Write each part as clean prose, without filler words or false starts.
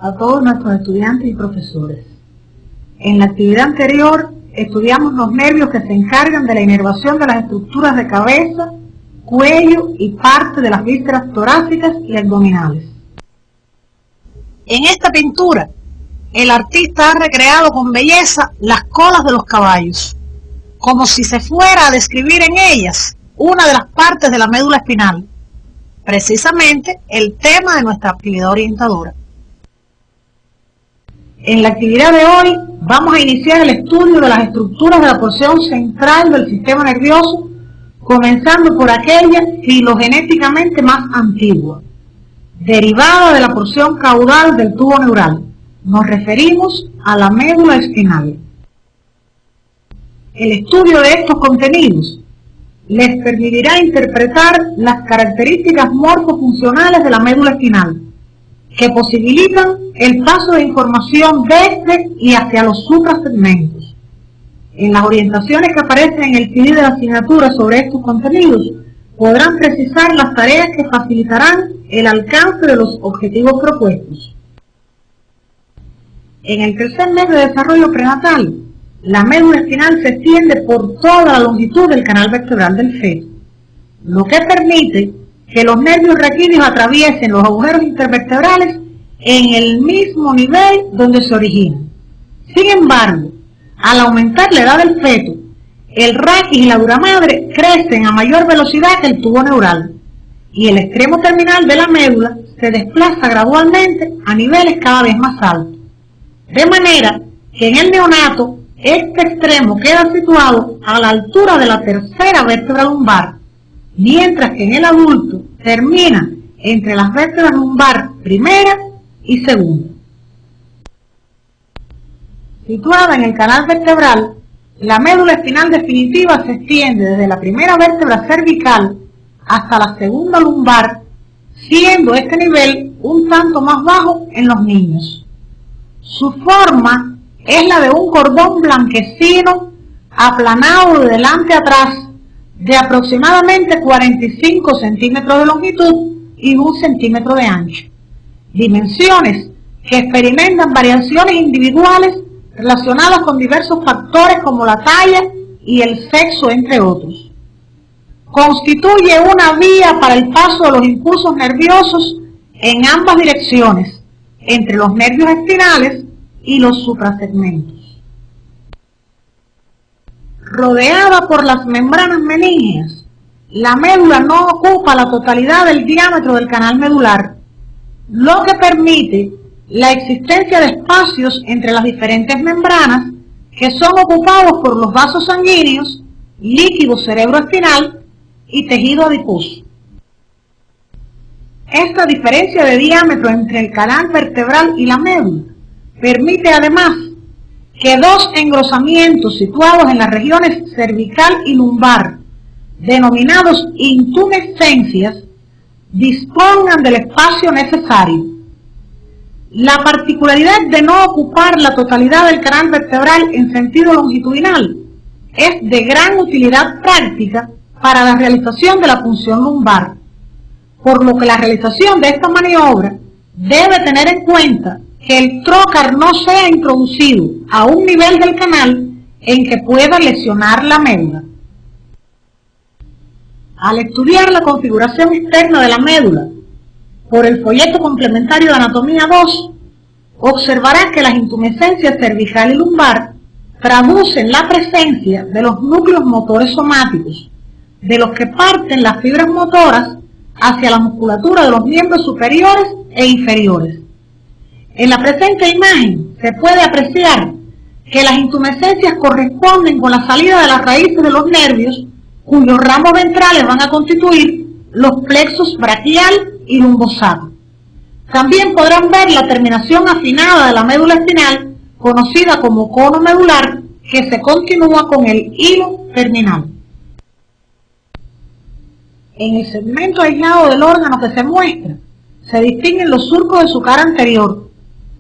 a todos nuestros estudiantes y profesores. En la actividad anterior estudiamos los nervios que se encargan de la inervación de las estructuras de cabeza, cuello y parte de las vísceras torácicas y abdominales. En esta pintura, el artista ha recreado con belleza las colas de los caballos, como si se fuera a describir en ellas una de las partes de la médula espinal, precisamente el tema de nuestra actividad orientadora. En la actividad de hoy vamos a iniciar el estudio de las estructuras de la porción central del sistema nervioso, comenzando por aquella filogenéticamente más antigua, derivada de la porción caudal del tubo neural. Nos referimos a la médula espinal. El estudio de estos contenidos les permitirá interpretar las características morfofuncionales de la médula espinal, que posibilitan el paso de información desde y hacia los suprasegmentos. En las orientaciones que aparecen en el CD de la asignatura sobre estos contenidos, podrán precisar las tareas que facilitarán el alcance de los objetivos propuestos. En el tercer mes de desarrollo prenatal, la médula espinal se extiende por toda la longitud del canal vertebral del feto, lo que permite que los nervios raquídeos atraviesen los agujeros intervertebrales en el mismo nivel donde se originan. Sin embargo, al aumentar la edad del feto, el raquis y la dura madre crecen a mayor velocidad que el tubo neural, y el extremo terminal de la médula se desplaza gradualmente a niveles cada vez más altos. De manera que en el neonato, este extremo queda situado a la altura de la tercera vértebra lumbar, mientras que en el adulto termina entre las vértebras lumbar primera y segunda. Situada en el canal vertebral, la médula espinal definitiva se extiende desde la primera vértebra cervical hasta la segunda lumbar, siendo este nivel un tanto más bajo en los niños. Su forma es la de un cordón blanquecino aplanado de delante a atrás, de aproximadamente 45 centímetros de longitud y 1 centímetro de ancho, dimensiones que experimentan variaciones individuales relacionadas con diversos factores como la talla y el sexo, entre otros. Constituye una vía para el paso de los impulsos nerviosos en ambas direcciones, entre los nervios espinales y los suprasegmentos. Rodeada por las membranas meníngeas, la médula no ocupa la totalidad del diámetro del canal medular, lo que permite la existencia de espacios entre las diferentes membranas que son ocupados por los vasos sanguíneos, líquido cerebroespinal y tejido adiposo. Esta diferencia de diámetro entre el canal vertebral y la médula permite además que dos engrosamientos situados en las regiones cervical y lumbar, denominados intumescencias, dispongan del espacio necesario. La particularidad de no ocupar la totalidad del canal vertebral en sentido longitudinal es de gran utilidad práctica para la realización de la punción lumbar, por lo que la realización de esta maniobra debe tener en cuenta que el trócar no sea introducido a un nivel del canal en que pueda lesionar la médula. Al estudiar la configuración externa de la médula por el folleto complementario de anatomía 2, observará que las intumescencias cervical y lumbar traducen la presencia de los núcleos motores somáticos, de los que parten las fibras motoras hacia la musculatura de los miembros superiores e inferiores. En la presente imagen se puede apreciar que las intumescencias corresponden con la salida de las raíces de los nervios, cuyos ramos ventrales van a constituir los plexos braquial y lumbosaco. También podrán ver la terminación afinada de la médula espinal, conocida como cono medular, que se continúa con el hilo terminal. En el segmento aislado del órgano que se muestra, se distinguen los surcos de su cara anterior,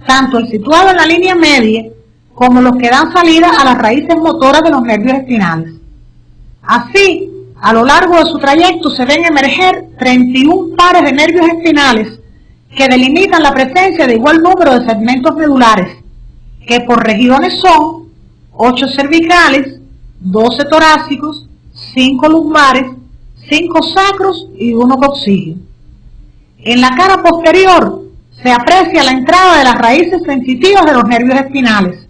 tanto el situado en la línea media como los que dan salida a las raíces motoras de los nervios espinales. Así, a lo largo de su trayecto se ven emerger 31 pares de nervios espinales que delimitan la presencia de igual número de segmentos medulares, que por regiones son 8 cervicales, 12 torácicos, 5 lumbares, 5 sacros y 1 coxígeo. En la cara posterior se aprecia la entrada de las raíces sensitivas de los nervios espinales,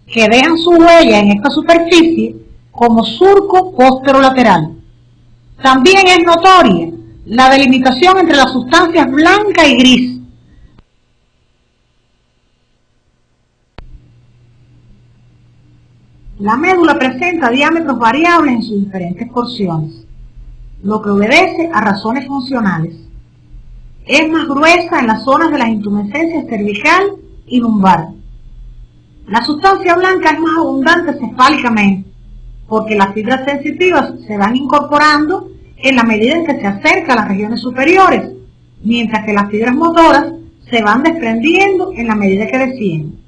que dejan su huella en esta superficie como surco posterolateral. También es notoria la delimitación entre las sustancias blanca y gris. La médula presenta diámetros variables en sus diferentes porciones, lo que obedece a razones funcionales. Es más gruesa en las zonas de las intumescencias cervical y lumbar. La sustancia blanca es más abundante cefálicamente, porque las fibras sensitivas se van incorporando en la medida en que se acerca a las regiones superiores, mientras que las fibras motoras se van desprendiendo en la medida que descienden.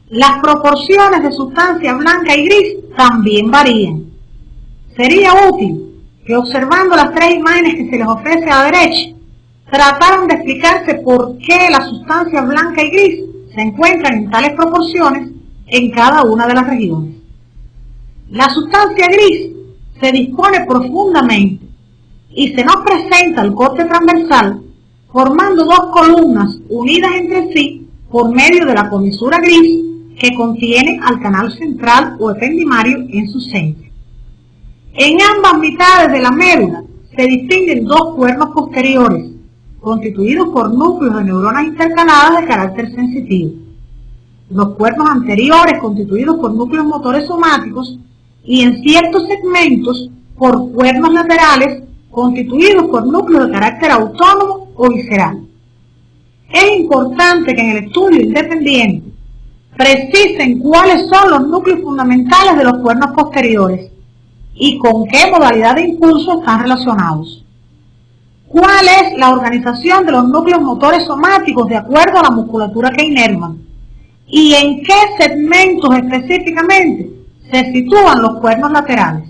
Las proporciones de sustancia blanca y gris también varían. Sería útil que, observando las 3 imágenes que se les ofrece a la derecha, trataran de explicarse por qué las sustancias blanca y gris se encuentran en tales proporciones en cada una de las regiones. La sustancia gris se dispone profundamente y se nos presenta el corte transversal formando 2 columnas unidas entre sí por medio de la comisura gris que contiene al canal central o ependimario en su centro. En ambas mitades de la médula se distinguen 2 cuernos posteriores, constituidos por núcleos de neuronas intercaladas de carácter sensitivo. Los cuernos anteriores constituidos por núcleos motores somáticos y en ciertos segmentos por cuernos laterales constituidos por núcleos de carácter autónomo o visceral. Es importante que en el estudio independiente precisen cuáles son los núcleos fundamentales de los cuernos posteriores y con qué modalidad de impulso están relacionados. ¿Cuál es la organización de los núcleos motores somáticos de acuerdo a la musculatura que inervan? ¿Y en qué segmentos específicamente se sitúan los cuernos laterales?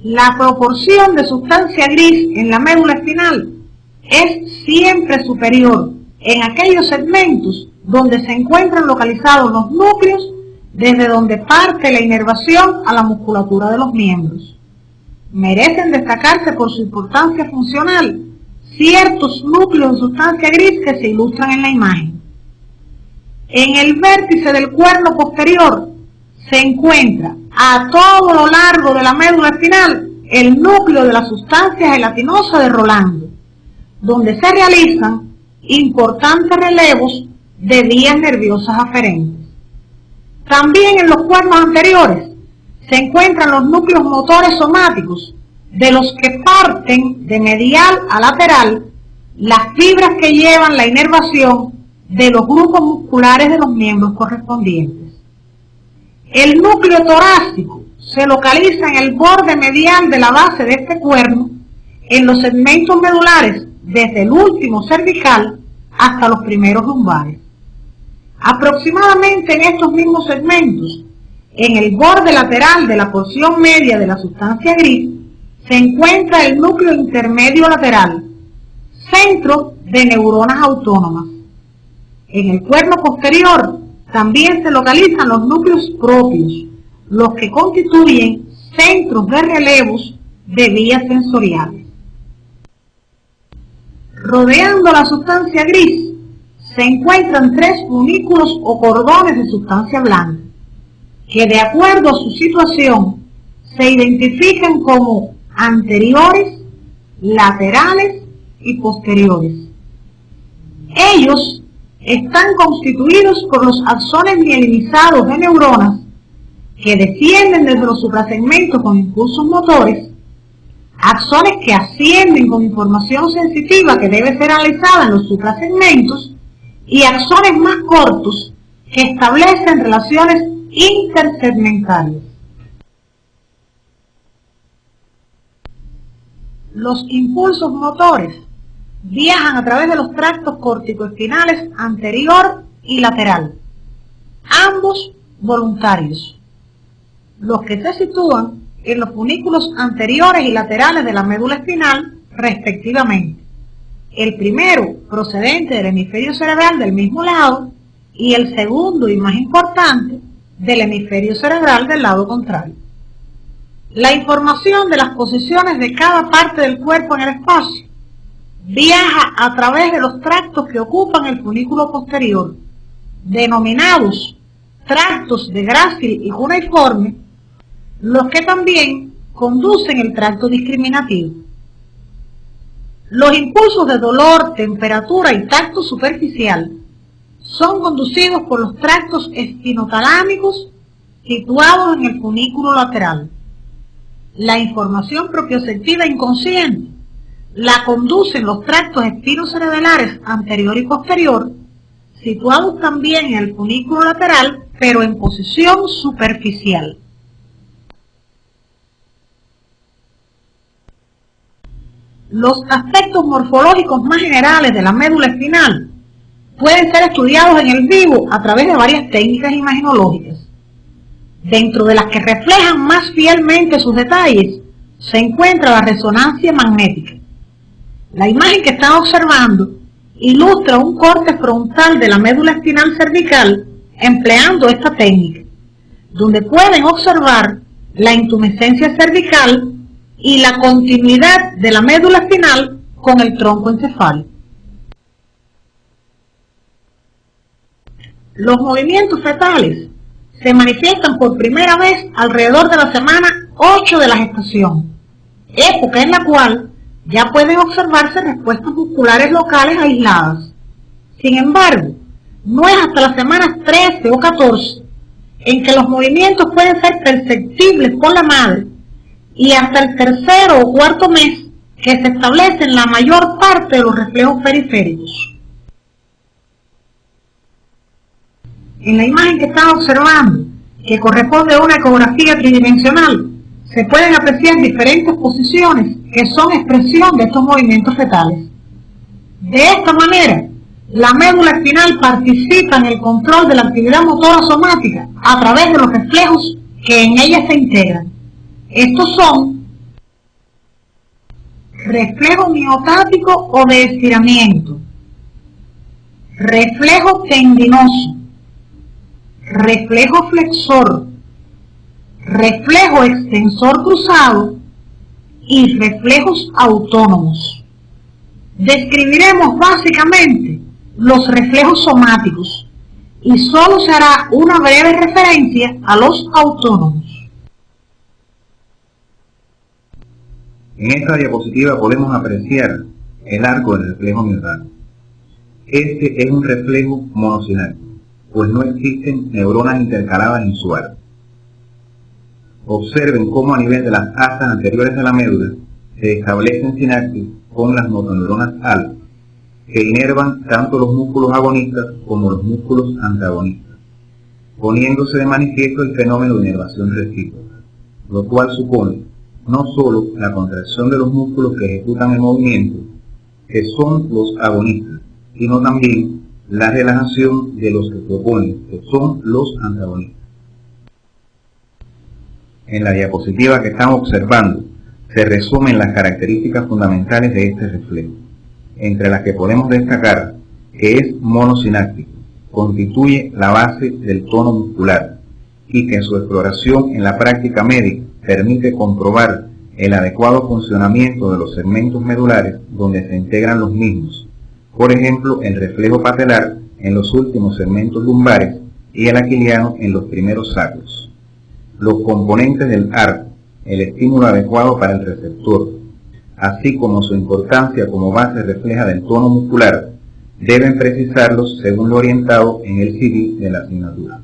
La proporción de sustancia gris en la médula espinal es siempre superior en aquellos segmentos donde se encuentran localizados los núcleos desde donde parte la inervación a la musculatura de los miembros. Merecen destacarse por su importancia funcional ciertos núcleos de sustancia gris que se ilustran en la imagen. En el vértice del cuerno posterior se encuentra a todo lo largo de la médula espinal el núcleo de la sustancia gelatinosa de Rolando, donde se realizan importantes relevos de vías nerviosas aferentes. También en los cuernos anteriores se encuentran los núcleos motores somáticos, de los que parten de medial a lateral las fibras que llevan la inervación de los grupos musculares de los miembros correspondientes. El núcleo torácico se localiza en el borde medial de la base de este cuerno, en los segmentos medulares desde el último cervical hasta los primeros lumbares. Aproximadamente en estos mismos segmentos, en el borde lateral de la porción media de la sustancia gris, se encuentra el núcleo intermedio lateral, centro de neuronas autónomas. En el cuerno posterior también se localizan los núcleos propios, los que constituyen centros de relevos de vías sensoriales. Rodeando la sustancia gris se encuentran 3 unículos o cordones de sustancia blanca, que de acuerdo a su situación se identifican como anteriores, laterales y posteriores. Ellos están constituidos por los axones mielinizados de neuronas que descienden desde los suprasegmentos con impulsos motores, axones que ascienden con información sensitiva que debe ser analizada en los suprasegmentos y axones más cortos que establecen relaciones intersegmentales. Los impulsos motores viajan a través de los tractos corticoespinales anterior y lateral, ambos voluntarios, los que se sitúan en los funículos anteriores y laterales de la médula espinal, respectivamente. el primero procedente del hemisferio cerebral del mismo lado y el segundo y más importante del hemisferio cerebral del lado contrario. La información de las posiciones de cada parte del cuerpo en el espacio viaja a través de los tractos que ocupan el funículo posterior, denominados tractos de grácil y cuneiforme, los que también conducen el tracto discriminativo. Los impulsos de dolor, temperatura y tacto superficial son conducidos por los tractos espinotalámicos situados en el funículo lateral. La información propioceptiva inconsciente la conducen los tractos espinocerebelares anterior y posterior, situados también en el funículo lateral, pero en posición superficial. Los aspectos morfológicos más generales de la médula espinal pueden ser estudiados en el vivo a través de varias técnicas imaginológicas. Dentro de las que reflejan más fielmente sus detalles se encuentra la resonancia magnética. La imagen que están observando ilustra un corte frontal de la médula espinal cervical empleando esta técnica, donde pueden observar la intumescencia cervical y la continuidad de la médula espinal con el tronco encefálico. Los movimientos fetales se manifiestan por primera vez alrededor de la semana 8 de la gestación, época en la cual ya pueden observarse respuestas musculares locales aisladas. Sin embargo, no es hasta las semanas 13 o 14 en que los movimientos pueden ser perceptibles por la madre y hasta el tercero o cuarto mes que se establecen la mayor parte de los reflejos periféricos. En la imagen que están observando, que corresponde a una ecografía tridimensional, se pueden apreciar diferentes posiciones que son expresión de estos movimientos fetales. De esta manera, la médula espinal participa en el control de la actividad motora somática a través de los reflejos que en ella se integran. Estos son reflejo miotático o de estiramiento, reflejo tendinoso, reflejo flexor, reflejo extensor cruzado y reflejos autónomos. Describiremos básicamente los reflejos somáticos y solo se hará una breve referencia a los autónomos. En esta diapositiva podemos apreciar el arco del reflejo miotático. Este es un reflejo monosináptico, pues no existen neuronas intercaladas en su arco. Observen cómo a nivel de las asas anteriores de la médula se establecen sinapsis con las motoneuronas alfa, que inervan tanto los músculos agonistas como los músculos antagonistas, poniéndose de manifiesto el fenómeno de inervación recíproca, lo cual supone no solo la contracción de los músculos que ejecutan el movimiento, que son los agonistas, sino también la relajación de los que se oponen, que son los antagonistas. En la diapositiva que están observando se resumen las características fundamentales de este reflejo, entre las que podemos destacar que es monosináptico, constituye la base del tono muscular y que en su exploración en la práctica médica permite comprobar el adecuado funcionamiento de los segmentos medulares donde se integran los mismos, por ejemplo el reflejo patelar en los últimos segmentos lumbares y el aquiliano en los primeros sacros. Los componentes del arco, el estímulo adecuado para el receptor, así como su importancia como base refleja del tono muscular, deben precisarlos según lo orientado en el CD de la asignatura.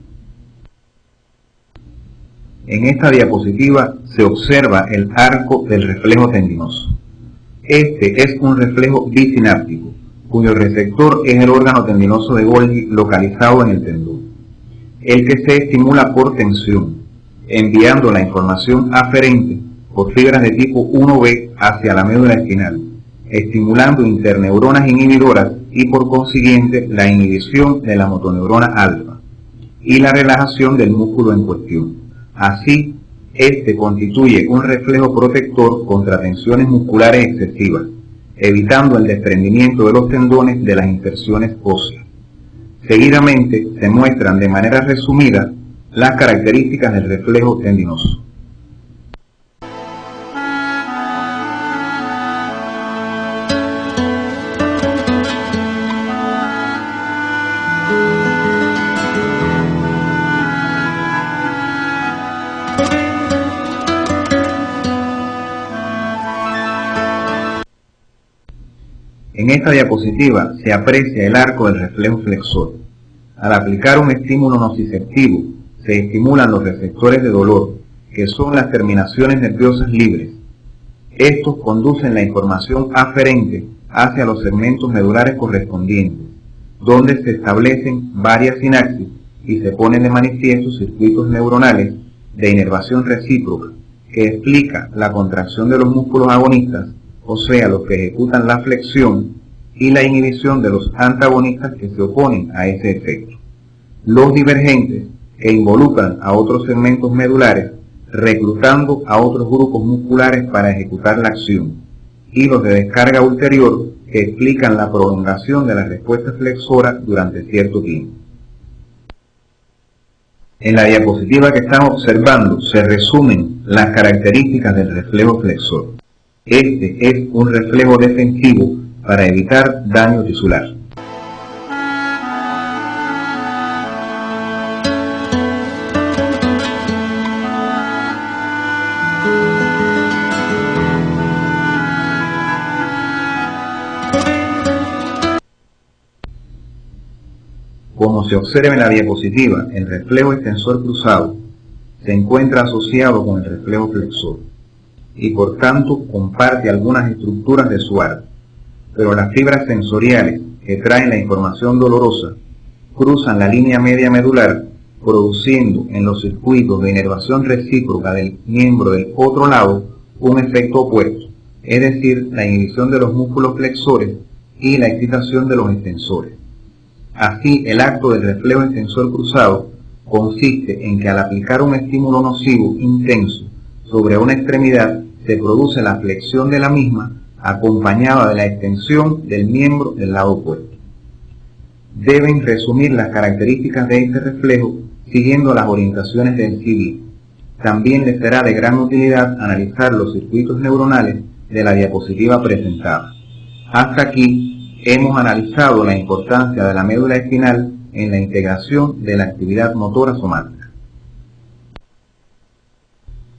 En esta diapositiva se observa el arco del reflejo tendinoso. Este es un reflejo bisináptico, cuyo receptor es el órgano tendinoso de Golgi localizado en el tendón, el que se estimula por tensión, enviando la información aferente por fibras de tipo 1B hacia la médula espinal, estimulando interneuronas inhibidoras y por consiguiente la inhibición de la motoneurona alfa y la relajación del músculo en cuestión. Así, este constituye un reflejo protector contra tensiones musculares excesivas evitando el desprendimiento de los tendones de las inserciones óseas. Seguidamente se muestran de manera resumida las características del reflejo tendinoso. En esta diapositiva se aprecia el arco del reflejo flexor. Al aplicar un estímulo nociceptivo, se estimulan los receptores de dolor, que son las terminaciones nerviosas libres. Estos conducen la información aferente hacia los segmentos medulares correspondientes, donde se establecen varias sinapsis y se ponen de manifiesto circuitos neuronales de inervación recíproca, que explica la contracción de los músculos agonistas, o sea, los que ejecutan la flexión, y la inhibición de los antagonistas que se oponen a ese efecto. Los divergentes, que involucran a otros segmentos medulares, reclutando a otros grupos musculares para ejecutar la acción, y los de descarga ulterior, que explican la prolongación de la respuesta flexora durante cierto tiempo. En la diapositiva que estamos observando se resumen las características del reflejo flexor. Este es un reflejo defensivo para evitar daño tisular. Como se observa en la diapositiva, el reflejo extensor cruzado se encuentra asociado con el reflejo flexor y por tanto comparte algunas estructuras de su arco, pero las fibras sensoriales que traen la información dolorosa cruzan la línea media medular, produciendo en los circuitos de inervación recíproca del miembro del otro lado un efecto opuesto, es decir, la inhibición de los músculos flexores y la excitación de los extensores. Así, el acto del reflejo extensor cruzado consiste en que al aplicar un estímulo nocivo intenso sobre una extremidad, se produce la flexión de la misma acompañada de la extensión del miembro del lado opuesto. Deben resumir las características de este reflejo siguiendo las orientaciones del CD. También les será de gran utilidad analizar los circuitos neuronales de la diapositiva presentada. Hasta aquí hemos analizado la importancia de la médula espinal en la integración de la actividad motora somática.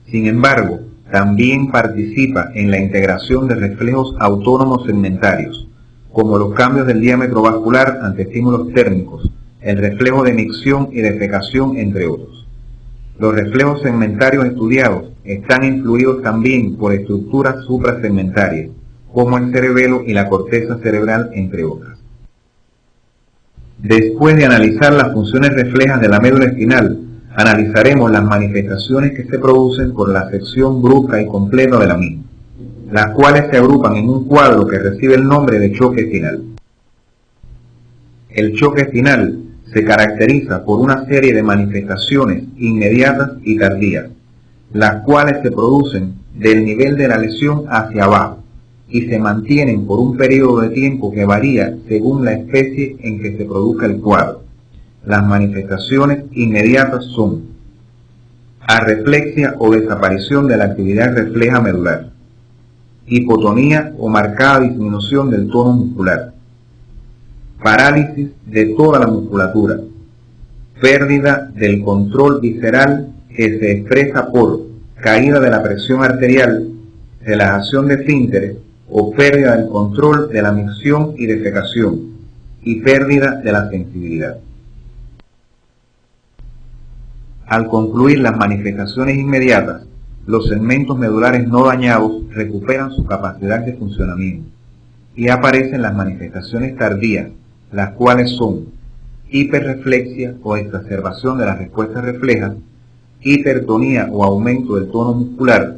Sin embargo, también participa en la integración de reflejos autónomos segmentarios, como los cambios del diámetro vascular ante estímulos térmicos, el reflejo de micción y defecación, entre otros. Los reflejos segmentarios estudiados están influidos también por estructuras suprasegmentarias, como el cerebelo y la corteza cerebral, entre otras. Después de analizar las funciones reflejas de la médula espinal, analizaremos las manifestaciones que se producen por la sección brusca y completa de la misma, las cuales se agrupan en un cuadro que recibe el nombre de choque espinal. El choque espinal se caracteriza por una serie de manifestaciones inmediatas y tardías, las cuales se producen del nivel de la lesión hacia abajo y se mantienen por un periodo de tiempo que varía según la especie en que se produzca el cuadro. Las manifestaciones inmediatas son arreflexia o desaparición de la actividad refleja medular, hipotonía o marcada disminución del tono muscular, parálisis de toda la musculatura, pérdida del control visceral que se expresa por caída de la presión arterial, relajación de esfínteres o pérdida del control de la micción y defecación, y pérdida de la sensibilidad. Al concluir las manifestaciones inmediatas, los segmentos medulares no dañados recuperan su capacidad de funcionamiento y aparecen las manifestaciones tardías, las cuales son hiperreflexia o exacerbación de las respuestas reflejas, hipertonía o aumento del tono muscular.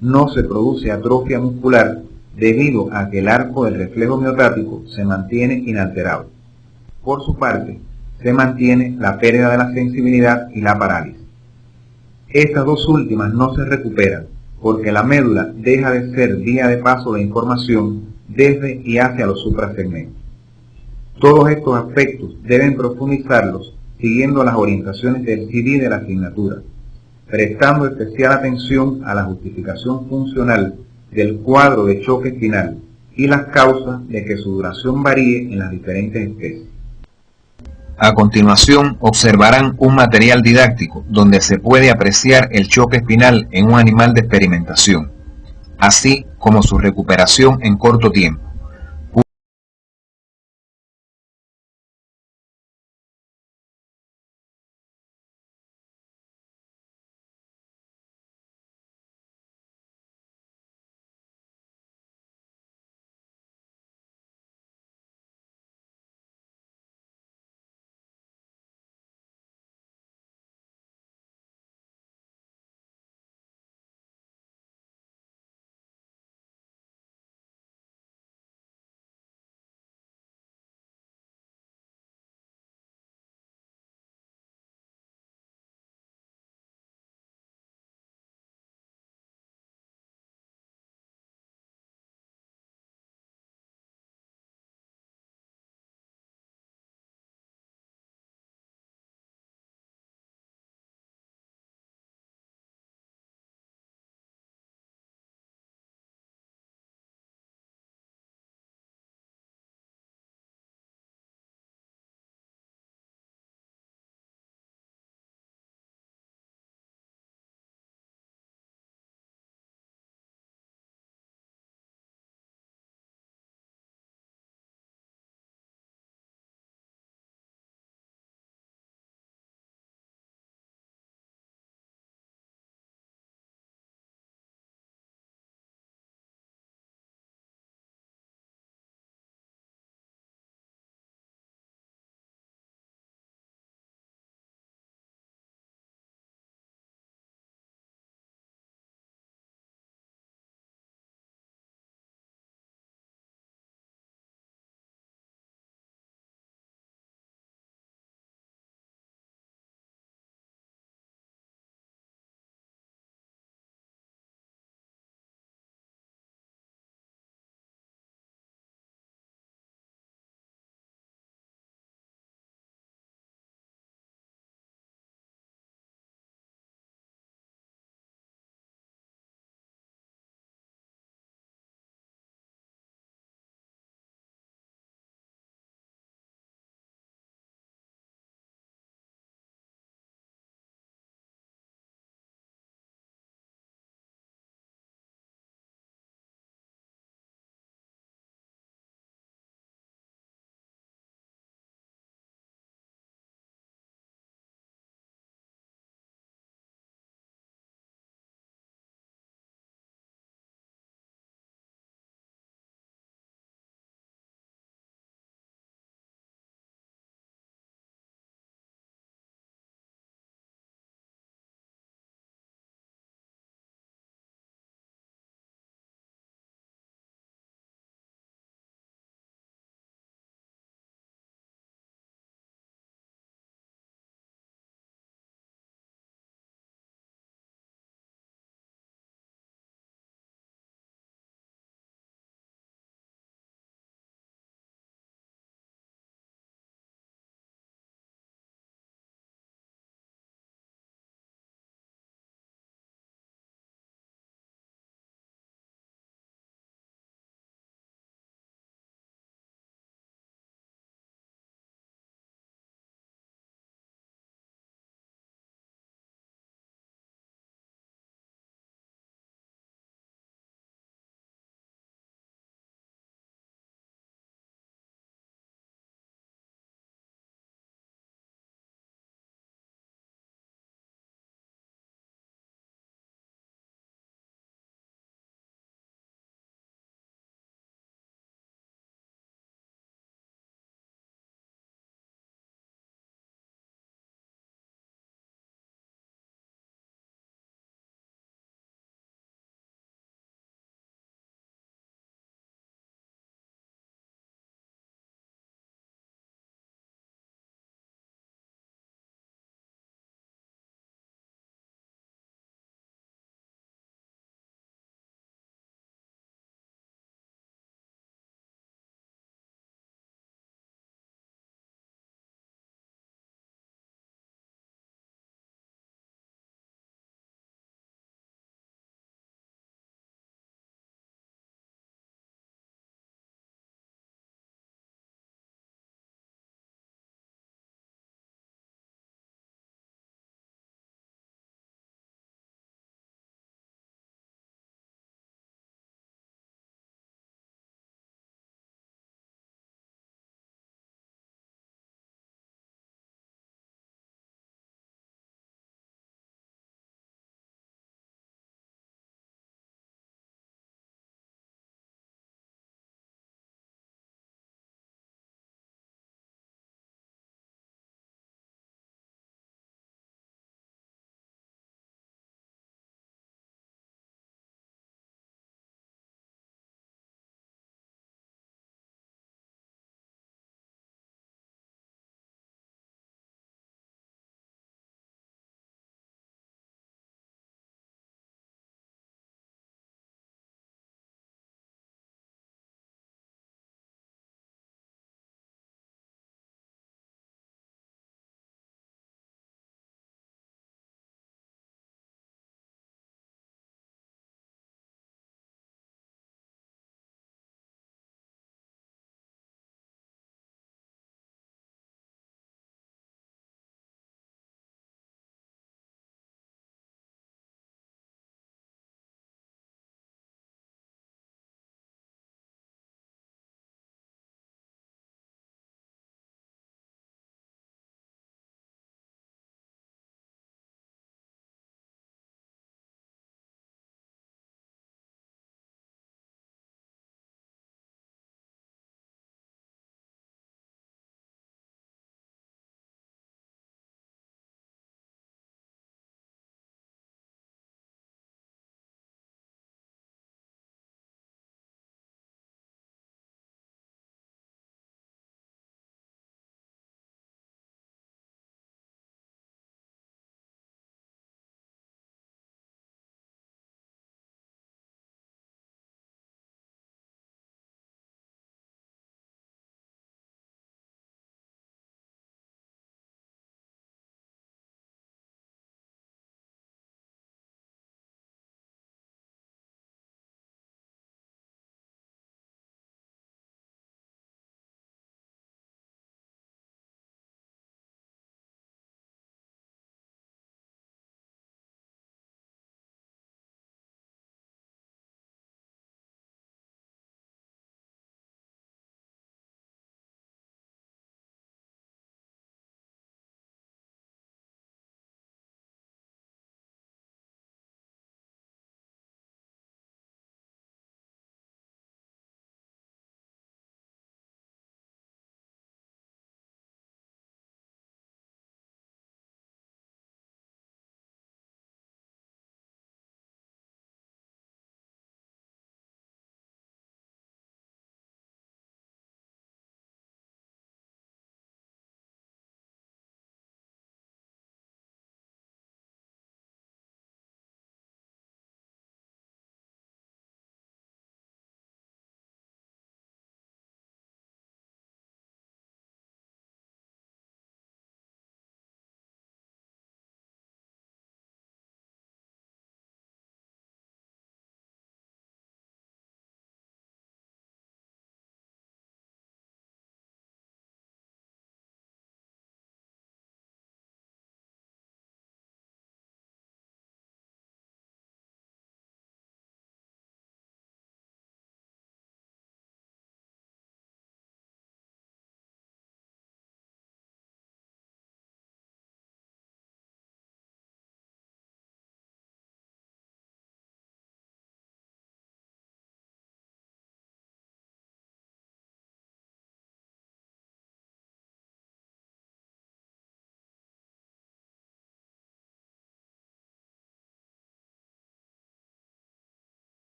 No se produce atrofia muscular debido a que el arco del reflejo miotático se mantiene inalterado. Por su parte, se mantiene la pérdida de la sensibilidad y la parálisis. Estas dos últimas no se recuperan porque la médula deja de ser vía de paso de información desde y hacia los suprasegmentos. Todos estos aspectos deben profundizarlos siguiendo las orientaciones del CD de la asignatura, prestando especial atención a la justificación funcional del cuadro de choque final y las causas de que su duración varíe en las diferentes especies. A continuación, observarán un material didáctico donde se puede apreciar el choque espinal en un animal de experimentación, así como su recuperación en corto tiempo.